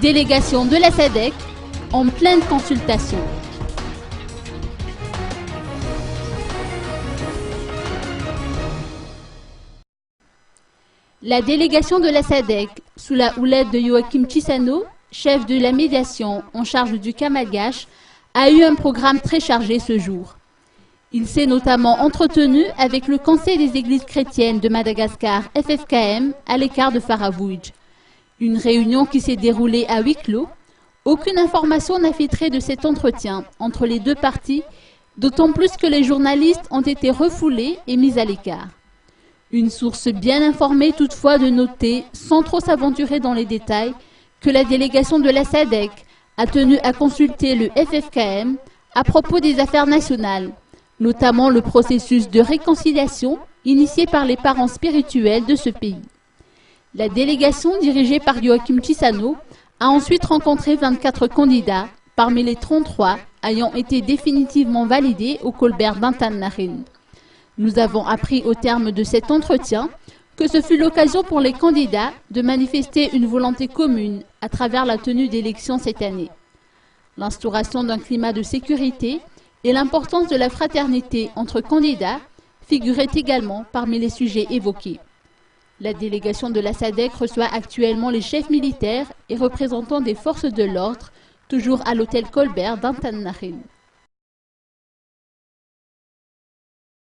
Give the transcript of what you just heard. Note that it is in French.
Délégation de la SADC en pleine consultation. La délégation de la SADC, sous la houlette de Joachim Chissano, chef de la médiation en charge du cas malgache, a eu un programme très chargé ce jour. Il s'est notamment entretenu avec le Conseil des Églises chrétiennes de Madagascar, FFKM, à l'écart de Faravouidj. Une réunion qui s'est déroulée à huis clos. Aucune information n'a filtré de cet entretien entre les deux parties, d'autant plus que les journalistes ont été refoulés et mis à l'écart. Une source bien informée toutefois de noter, sans trop s'aventurer dans les détails, que la délégation de la SADC a tenu à consulter le FFKM à propos des affaires nationales, notamment le processus de réconciliation initié par les parents spirituels de ce pays. La délégation dirigée par Joachim Chissano a ensuite rencontré 24 candidats, parmi les 33 ayant été définitivement validés au Colbert d'Antananarivo. Nous avons appris au terme de cet entretien que ce fut l'occasion pour les candidats de manifester une volonté commune à travers la tenue d'élections cette année. L'instauration d'un climat de sécurité et l'importance de la fraternité entre candidats figuraient également parmi les sujets évoqués. La délégation de la SADC reçoit actuellement les chefs militaires et représentants des forces de l'ordre, toujours à l'hôtel Colbert d'Antananarivo.